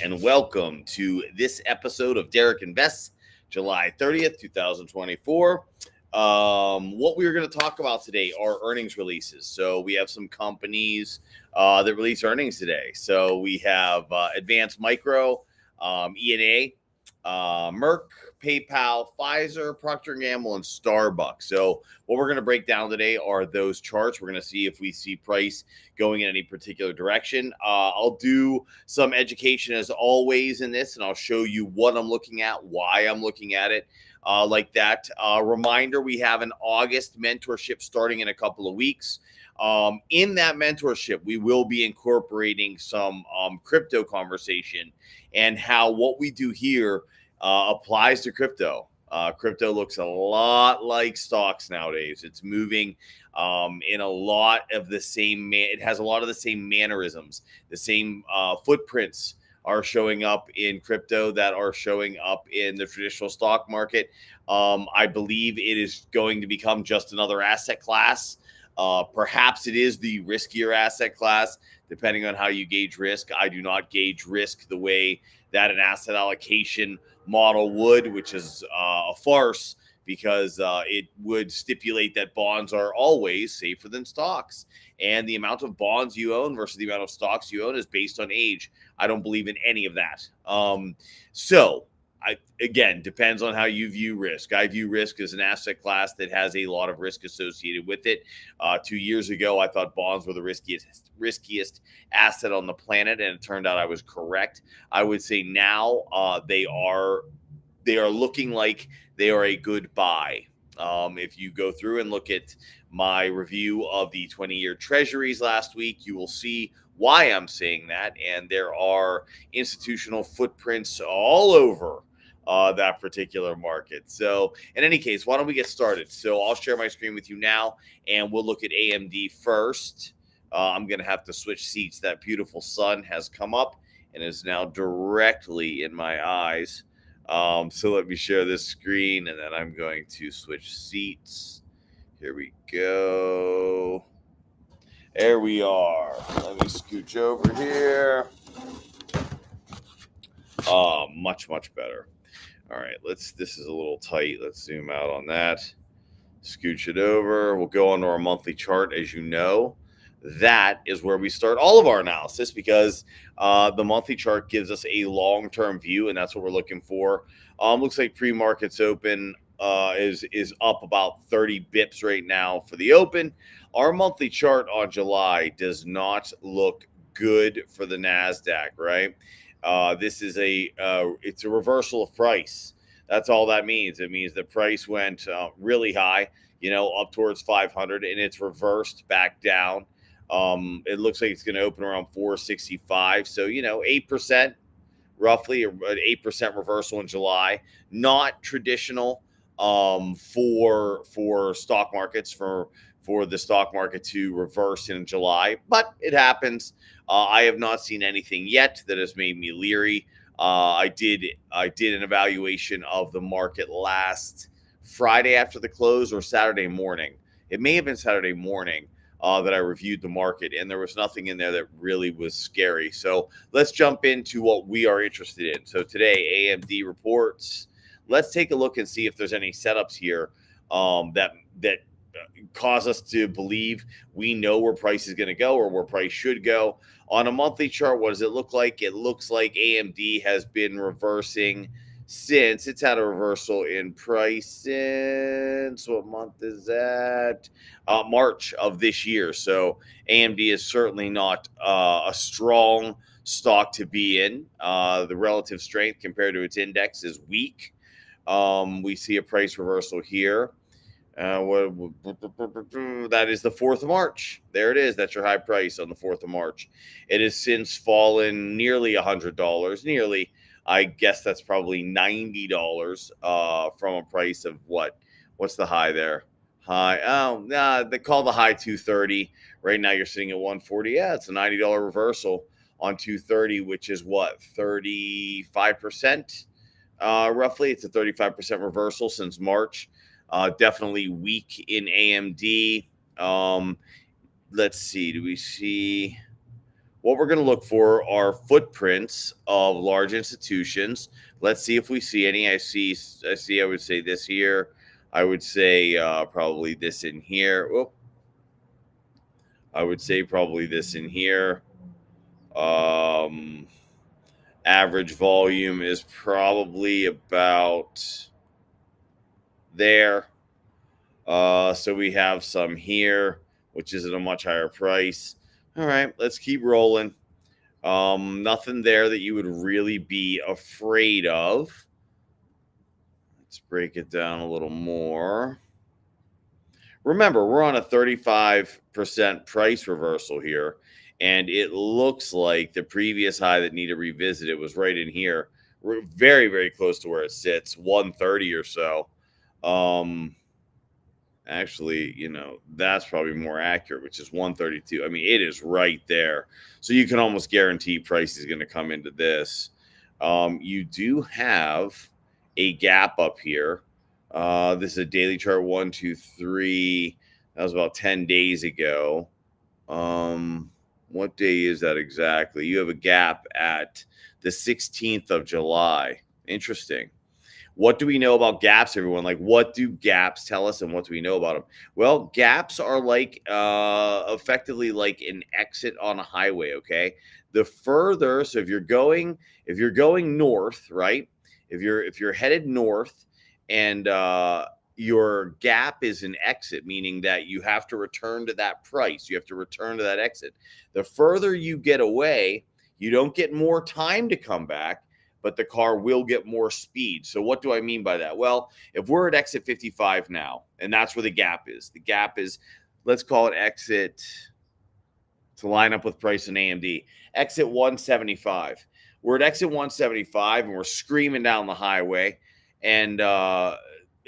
and welcome to this episode of Derek Invests, July 30th, 2024. What we're going to talk about today are earnings releases. So we have some companies that release earnings today. So we have Advanced Micro, ENA, MRK, PayPal, Pfizer, Procter & Gamble, and Starbucks. So what we're going to break down today are those charts. We're going to see if we see price going in any particular direction. I'll do some education as always in this, and I'll show you what I'm looking at, why I'm looking at it. Like that. Reminder, we have an August mentorship starting in a couple of weeks. In that mentorship, we will be incorporating some crypto conversation and how what we do here applies to crypto. Crypto looks a lot like stocks nowadays. It's moving in a lot of the same, it has a lot of the same mannerisms, the same footprints are showing up in crypto that are showing up in the traditional stock market. I believe it is going to become just another asset class. Perhaps it is the riskier asset class, depending on how you gauge risk. I do not gauge risk the way that an asset allocation model would, which is a farce, because it would stipulate that bonds are always safer than stocks. And the amount of bonds you own versus the amount of stocks you own is based on age. I don't believe in any of that. Again, depends on how you view risk. I view risk as an asset class that has a lot of risk associated with it. 2 years ago, I thought bonds were the riskiest asset on the planet, and it turned out I was correct. I would say now they are looking like they are a good buy. If you go through and look at my review of the 20-year treasuries last week, you will see why I'm saying that. And there are institutional footprints all over that particular market. So in any case, why don't we get started? So I'll share my screen with you now, and we'll look at AMD first. I'm going to have to switch seats. That beautiful sun has come up and is now directly in my eyes. So let me share this screen, and then I'm going to switch seats. Here we go. There we are. Let me scooch over here. Much better. All right, this is a little tight. Let's zoom out on that. Scooch it over. We'll go on to our monthly chart. As you know, that is where we start all of our analysis, because the monthly chart gives us a long-term view, and that's what we're looking for. Looks like pre-markets open is up about 30 bips right now for the open. Our monthly chart on July does not look good for the NASDAQ, right? This is it's a reversal of price. That's all that means. It means the price went really high, up towards 500, and it's reversed back down. It looks like it's going to open around 465. So, 8%, roughly an 8% reversal in July. Not traditional for stock markets, for the stock market to reverse in July, but it happens. I have not seen anything yet that has made me leery. I did an evaluation of the market last Friday after the close, or Saturday morning. It may have been Saturday morning that I reviewed the market, and there was nothing in there that really was scary. So let's jump into what we are interested in. So today, AMD reports. Let's take a look and see if there's any setups here that cause us to believe we know where price is going to go, or where price should go. On a monthly chart, what does it look like? It looks like AMD has been reversing since it's had a reversal in price since, what month is that? March of this year. So AMD is certainly not a strong stock to be in. The relative strength compared to its index is weak. We see a price reversal here. That is the 4th of March. There it is. That's your high price on the 4th of March. It has since fallen nearly $100. Nearly, I guess that's probably $90 from a price of what? What's the high there? They call the high 230. Right now you're sitting at 140. Yeah, it's a $90 reversal on 230, which is what, 35%? Roughly, it's a 35% reversal since March. Definitely weak in AMD. Let's see. Do we see what we're going to look for are footprints of large institutions. Let's see if we see any. I see, I would say this here. I would say probably this in here. Whoop. I would say probably this in here. Average volume is probably about there. So we have some here, which is at a much higher price. All right, let's keep rolling. Nothing there that you would really be afraid of. Let's break it down a little more. Remember, we're on a 35% price reversal here, and it looks like the previous high that needed revisited was right in here. We're very, very close to where it sits, 130 or so. Actually, that's probably more accurate, which is 132. I mean, it is right there. So you can almost guarantee price is going to come into this. You do have a gap up here. This is a daily chart, 1, 2, 3. That was about 10 days ago. What day is that exactly? You have a gap at the 16th of July. Interesting. What do we know about gaps, everyone? Like, what do gaps tell us, and what do we know about them? Well, gaps are like effectively like an exit on a highway. Okay, the further, so if you're going north, right? If you're headed north, and your gap is an exit, meaning that you have to return to that price, you have to return to that exit. The further you get away, you don't get more time to come back, but the car will get more speed. So what do I mean by that? Well, if we're at exit 55 now, and that's where the gap is, let's call it exit to line up with price in AMD, exit 175. We're at exit 175 and we're screaming down the highway, and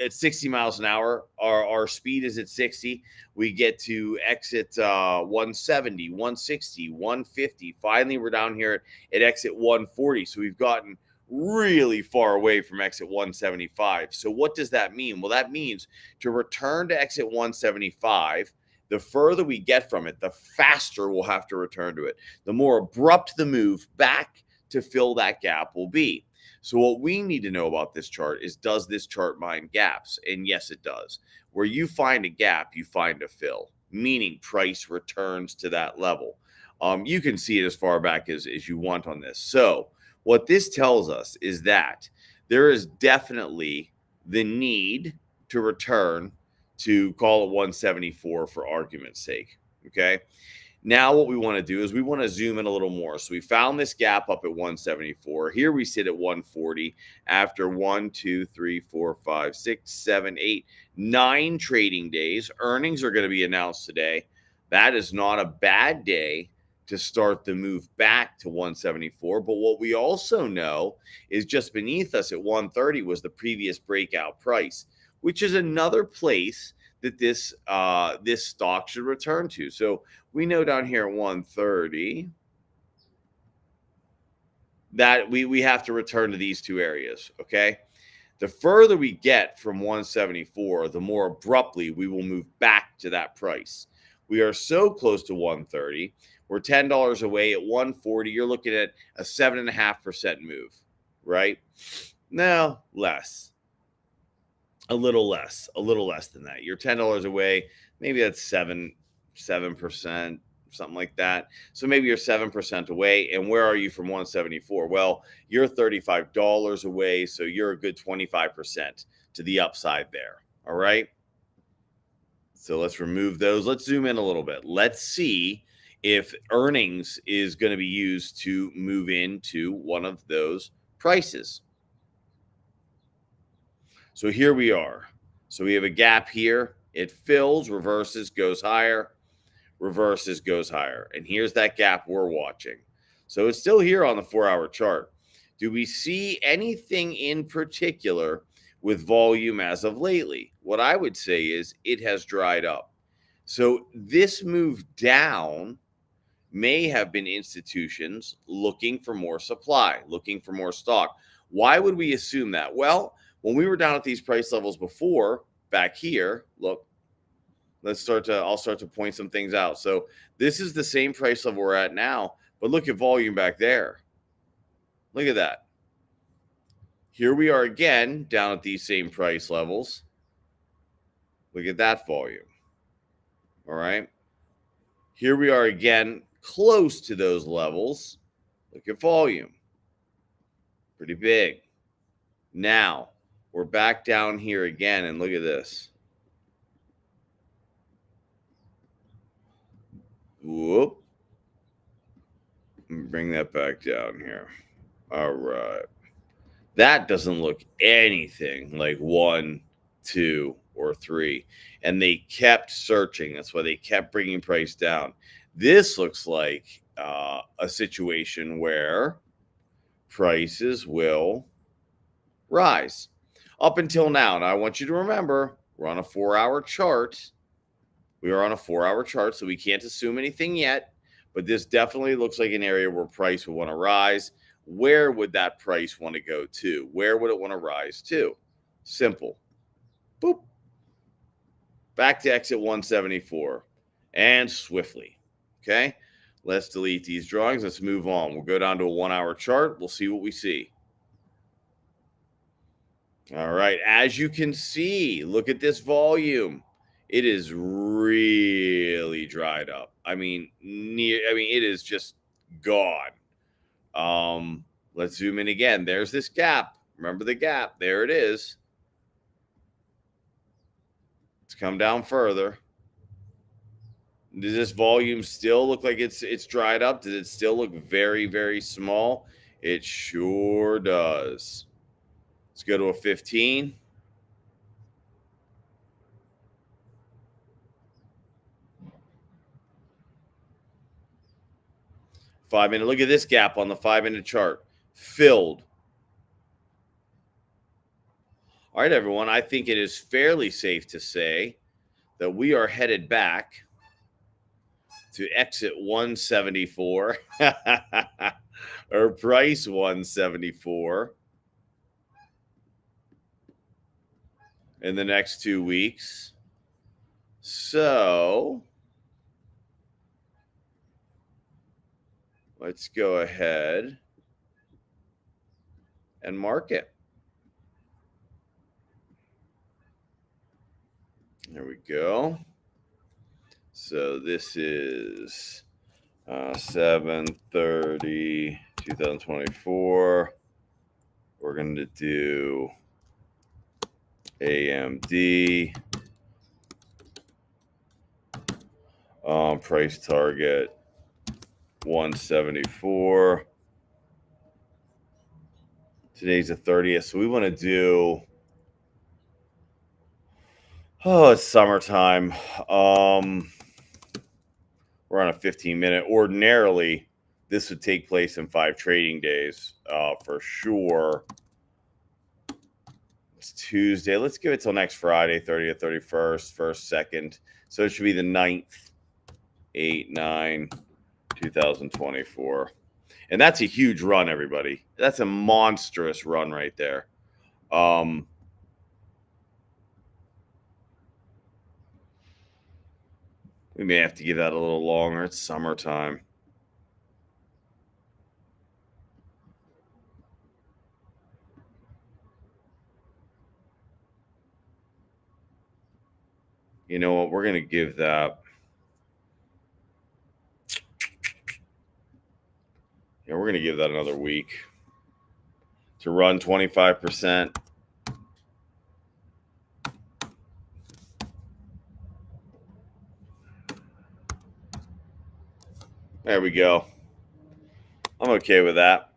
at 60 miles an hour, our speed is at 60. We get to exit 170, 160, 150. Finally, we're down here at exit 140. So we've gotten really far away from exit 175. So what does that mean? Well, that means to return to exit 175, the further we get from it, the faster we'll have to return to it. The more abrupt the move back to fill that gap will be. So what we need to know about this chart is, does this chart mine gaps? And yes, it does. Where you find a gap, you find a fill, meaning price returns to that level. You can see it as far back as you want on this. So what this tells us is that there is definitely the need to return to, call it 174 for argument's sake. Okay. Now what we want to do is we want to zoom in a little more. So we found this gap up at 174. Here we sit at 140 after 1, 2, 3, 4, 5, 6, 7, 8, 9 trading days. Earnings are going to be announced today. That is not a bad day to start the move back to 174. But what we also know is just beneath us at 130 was the previous breakout price, which is another place that this stock should return to. So we know down here at 130 that we have to return to these two areas, okay? The further we get from 174, the more abruptly we will move back to that price. We are so close to 130. We're $10 away at 140. You're looking at a 7.5% move, right? No, less. A little less than that. You're $10 away. Maybe that's 7%, something like that. So maybe you're 7% away. And where are you from 174? Well, you're $35 away. So you're a good 25% to the upside there. All right. So let's remove those. Let's zoom in a little bit. Let's see if earnings is going to be used to move into one of those prices. So here we are. So we have a gap here. It fills, reverses, goes higher, reverses, goes higher. And here's that gap we're watching. So it's still here on the 4-hour chart. Do we see anything in particular with volume as of lately? What I would say is it has dried up. So this move down may have been institutions looking for more supply, looking for more stock. Why would we assume that? Well, when we were down at these price levels before, back here, look, I'll start to point some things out. So this is the same price level we're at now, But look at volume back there. Look at that. Here we are again down at these same price levels. Look at that volume. All right. Here we are again close to those levels. Look at volume. Pretty big. Now, we're back down here again, and look at this. Whoop. Bring that back down here. All right. That doesn't look anything like 1, 2, or 3. And they kept searching. That's why they kept bringing price down. This looks like a situation where prices will rise. Up until now, I want you to remember, we're on a 4-hour chart. We are on a 4-hour chart, so we can't assume anything yet. But this definitely looks like an area where price will want to rise. Where would that price want to go to? Where would it want to rise to? Simple. Boop. Back to exit 174. And swiftly. Okay? Let's delete these drawings. Let's move on. We'll go down to a 1-hour chart. We'll see what we see. All right. As you can see, look at this volume. It is really dried up. I mean, it is just gone. Let's zoom in again. There's this gap. Remember the gap. There it is. Let's come down further. Does this volume still look like it's dried up? Does it still look very, very small? It sure does. Let's go to a 15. Five-minute. Look at this gap on the 5-minute chart. Filled. All right, everyone. I think it is fairly safe to say that we are headed back to exit 174 or price 174 in the next 2 weeks. So let's go ahead and mark it. There we go. So this is 7/30/2024. We're going to do AMD. Price target 174. Today's the 30th. So we want to do, it's summertime. We're on a 15-minute. Ordinarily, this would take place in 5 trading days for sure. It's Tuesday. Let's give it till next Friday, 30th, 31st, 1st, 2nd. So it should be the 9th, 8/9/2024. And that's a huge run, everybody. That's a monstrous run right there. We may have to give that a little longer. It's summertime. You know what? We're going to give that. Yeah, we're going to give that another week to run 25%. There we go. I'm okay with that.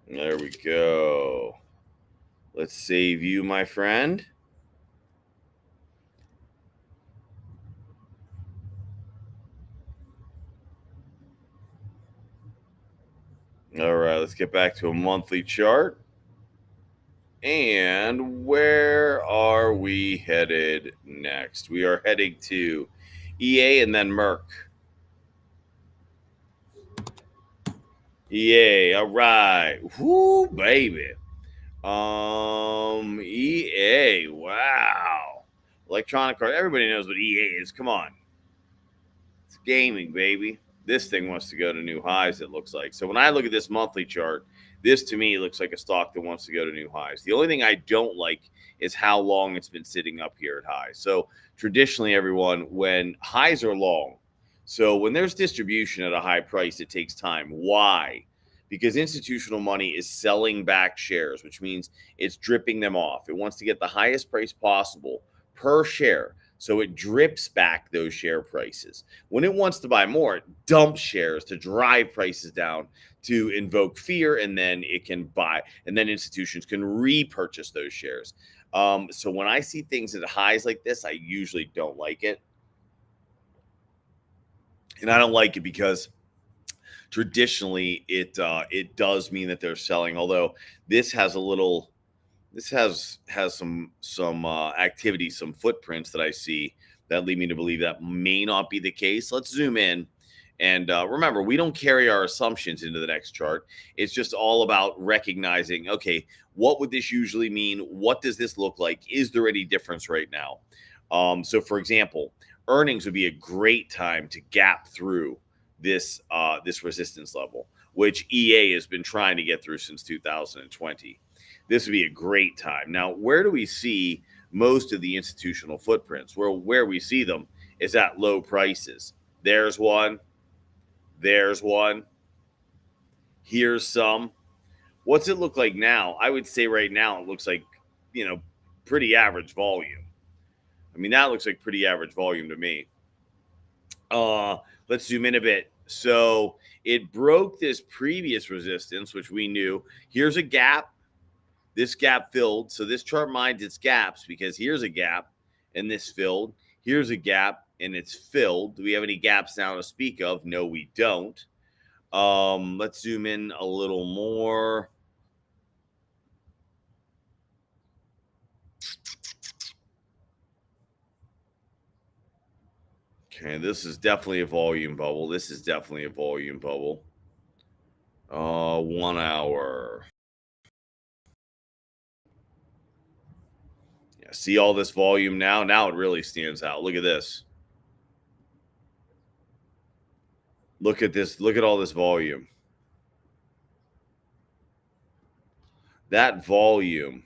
There we go. Let's save you, my friend. All right, let's get back to a monthly chart. And where are we headed next? We are heading to EA and then MRK. EA, all right. Whoo, baby. EA, wow. Electronic card. Everybody knows what EA is. Come on. It's gaming, baby. This thing wants to go to new highs, it looks like. So when I look at this monthly chart, this to me looks like a stock that wants to go to new highs. The only thing I don't like is how long it's been sitting up here at highs. So traditionally, everyone, when highs are long, so when there's distribution at a high price, it takes time. Why? Because institutional money is selling back shares, which means it's dripping them off. It wants to get the highest price possible per share. So it drips back those share prices. When it wants to buy more, it dumps shares to drive prices down to invoke fear, and then it can buy, and then institutions can repurchase those shares. So when I see things at highs like this, I usually don't like it. And I don't like it because traditionally it does mean that they're selling. Although this has a little, this has some activity, some footprints that I see that lead me to believe that may not be the case. Let's zoom in. And remember, we don't carry our assumptions into the next chart. It's just all about recognizing, okay, what would this usually mean? What does this look like? Is there any difference right now? So, for example, earnings would be a great time to gap through this resistance level, which EA has been trying to get through since 2020. This would be a great time. Now, where do we see most of the institutional footprints? Where we see them is at low prices. There's one. There's one. Here's some. What's it look like now? I would say right now it looks like, pretty average volume. I mean, that looks like pretty average volume to me. Let's zoom in a bit. So it broke this previous resistance, which we knew. Here's a gap. This gap filled. So this chart minds its gaps because here's a gap and this filled. Here's a gap and it's filled. Do we have any gaps now to speak of? No, we don't. Let's zoom in a little more. Okay, this is definitely a volume bubble. This is definitely a volume bubble. 1 hour. Yeah, see all this volume now? Now it really stands out. Look at this. Look at this. Look at all this volume. That volume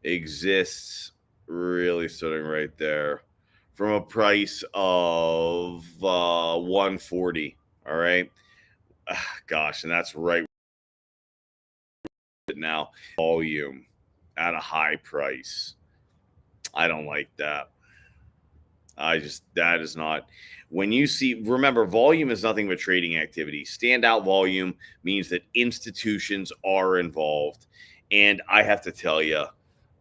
exists really sitting right there from a price of 140. All right. Gosh, and that's right now. Volume at a high price. I don't like that. That is not, when you see, remember, volume is nothing but trading activity. Standout volume means that institutions are involved. And I have to tell you,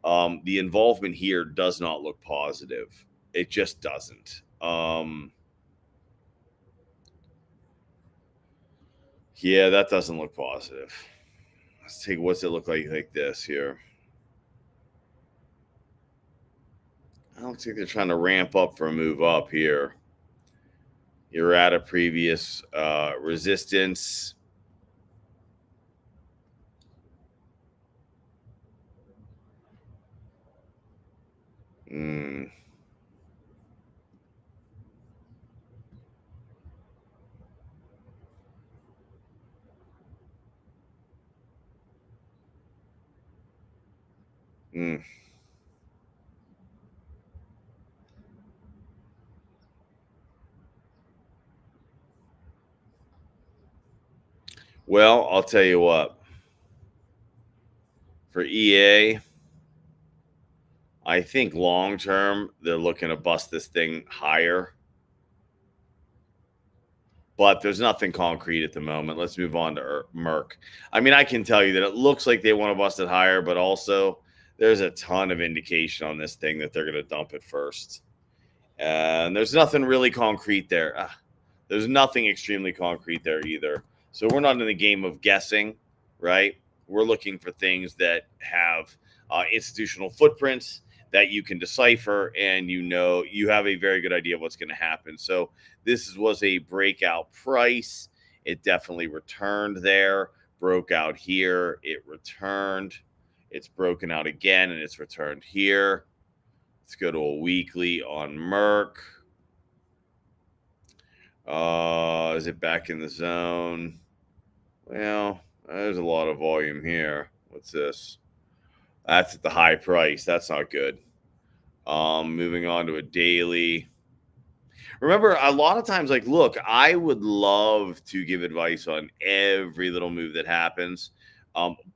the involvement here does not look positive. It just doesn't. Yeah, that doesn't look positive. Let's take, what's it look like this here? I don't think they're trying to ramp up for a move up here. You're at a previous resistance. Mm. Mm. Well, I'll tell you what. For EA, I think long term they're looking to bust this thing higher. But there's nothing concrete at the moment. Let's move on to MRK. I mean, I can tell you that it looks like they want to bust it higher, but also there's a ton of indication on this thing that they're going to dump it first. And there's nothing really concrete there. There's nothing extremely concrete there either. So we're not in the game of guessing, right? We're looking for things that have institutional footprints that you can decipher, and you have a very good idea of what's going to happen. So this was a breakout price. It definitely returned there, broke out here. It returned. It's broken out again, and it's returned here. Let's go to a weekly on MRK. Is it back in the zone? Well, there's a lot of volume here. What's this? That's at the high price. That's not good. Moving on to a daily. Remember, a lot of times, like, look, I would love to give advice on every little move that happens.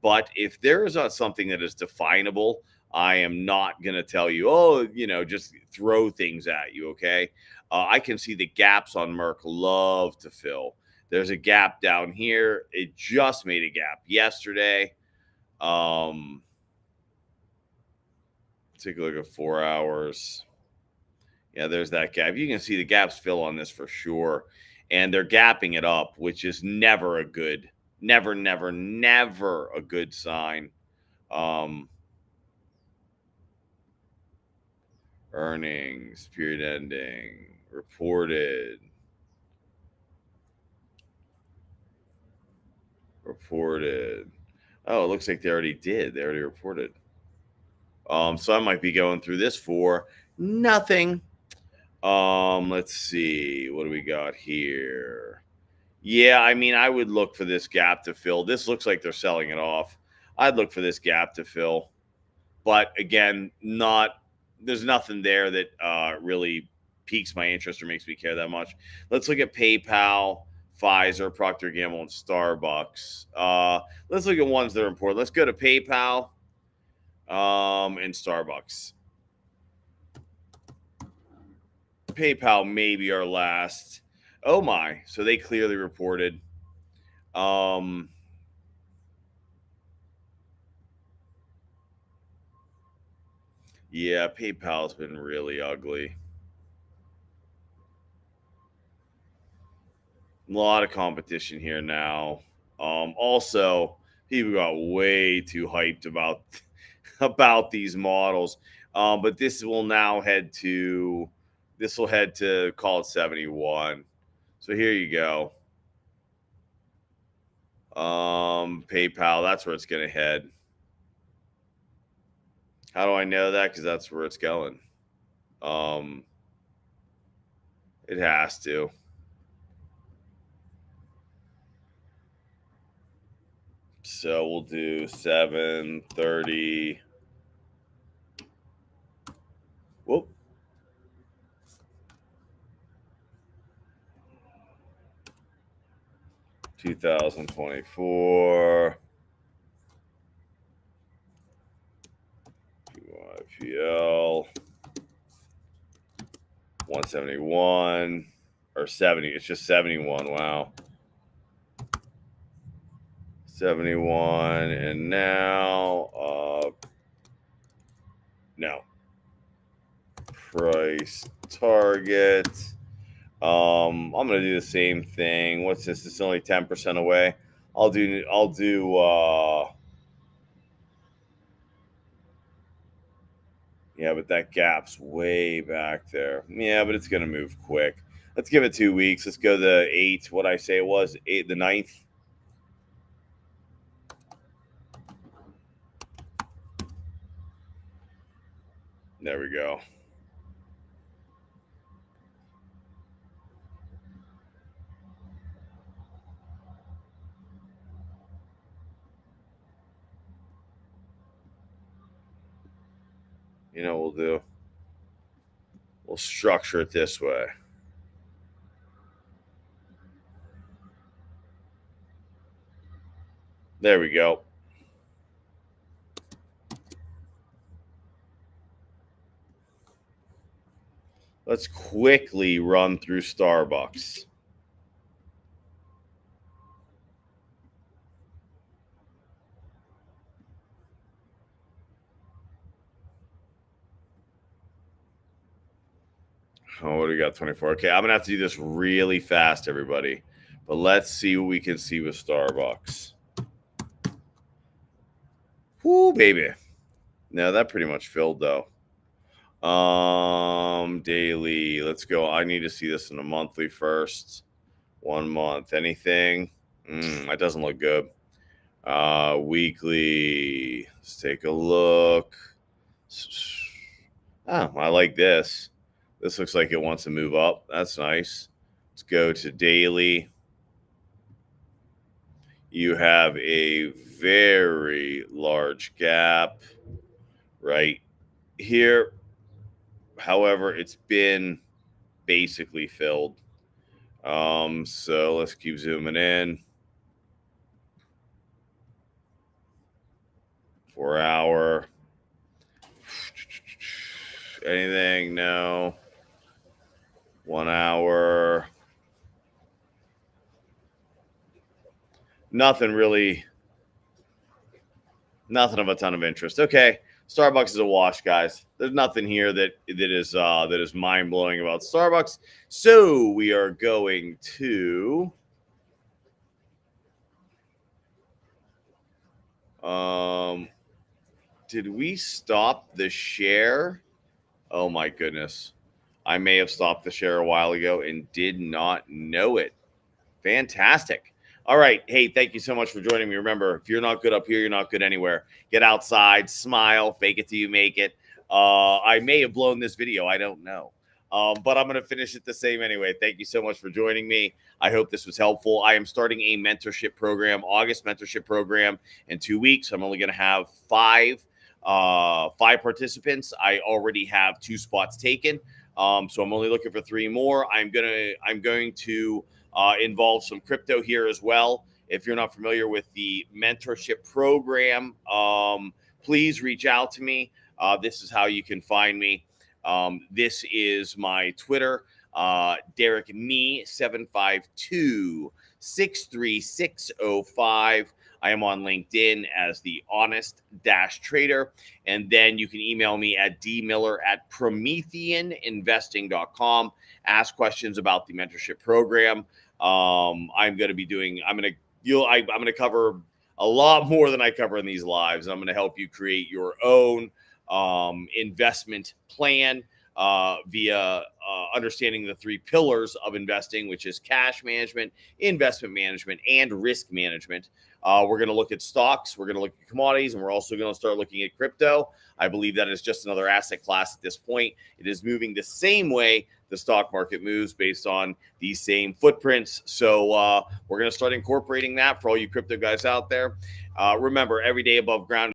But if there is not something that is definable, I am not going to tell you, oh, just throw things at you. Okay. I can see the gaps on MRK love to fill. There's a gap down here. It just made a gap yesterday. Take a look at 4 hours. Yeah, there's that gap. You can see the gaps fill on this for sure. And they're gapping it up, which is never a good, never a good sign. Earnings, period ending, reported. Oh, it looks like they already did. They already reported. So I might be going through this for nothing. Let's see. What do we got here? Yeah, I mean, I would look for this gap to fill. This looks like they're selling it off. I'd look for this gap to fill. But again, there's nothing there that really piques my interest or makes me care that much. Let's look at PayPal, Pfizer, Procter & Gamble, and Starbucks. Let's look at ones that are important. Let's go to PayPal and Starbucks. PayPal may be our last. Oh my! So they clearly reported. Yeah, PayPal's been really ugly. A lot of competition here now. Also, people got way too hyped about these models. But this will head to call it 71. So here you go. PayPal, that's where it's gonna head. How do I know that? Because that's where it's going. It has to. So we'll do 730. Whoop. $2024 PYPL 171 or 70. It's just 71. Wow. 71, and now no price target. I'm gonna do the same thing. What's this? It's only 10% away. I'll do yeah, but that gap's way back there. Yeah, but it's gonna move quick. Let's give it 2 weeks. Let's go the 8. What I say it was 8, the 9th. There we go. You know what we'll do? We'll structure it this way. There we go. Let's quickly run through Starbucks. Oh, what do we got? 24. Okay, I'm gonna have to do this really fast, everybody. But let's see what we can see with Starbucks. Whoo, baby. No, that pretty much filled though. Daily. Let's go. I need to see this in a monthly first. 1 month. Anything? That doesn't look good. Weekly. Let's take a look. Oh, I like this. This looks like it wants to move up. That's nice. Let's go to daily. You have a very large gap right here. However, it's been basically filled. So let's keep zooming in. 4 hour. Anything? No. 1 hour. Nothing really. Nothing of a ton of interest. Okay. Starbucks is a wash, guys. There's nothing here that is mind blowing about Starbucks. So we are going to did we stop the share? Oh my goodness. I may have stopped the share a while ago and did not know it. Fantastic. All right. Hey, thank you so much for joining me. Remember, if you're not good up here, you're not good anywhere. Get outside, smile, fake it till you make it. I may have blown this video. I don't know. But I'm going to finish it the same anyway. Thank you so much for joining me. I hope this was helpful. I am starting a mentorship program, August mentorship program in 2 weeks. I'm only going to have five participants. I already have 2 spots taken. So I'm only looking for 3 more. I'm going to involve some crypto here as well. If you're not familiar with the mentorship program, please reach out to me. This is how you can find me. This is my Twitter, Derek Me 752-63605. I am on LinkedIn as the Honest Trader. And then you can email me at dmiller@prometheaninvesting.com. Ask questions about the mentorship program. I'm going to cover a lot more than I cover in these lives. I'm going to help you create your own investment plan via understanding the 3 pillars of investing, which is cash management, investment management, and risk management. We're going to look at stocks, we're going to look at commodities, and we're also going to start looking at crypto. I believe that is just another asset class at this point. It is moving the same way the stock market moves based on these same footprints. So we're going to start incorporating that for all you crypto guys out there. Remember, every day above ground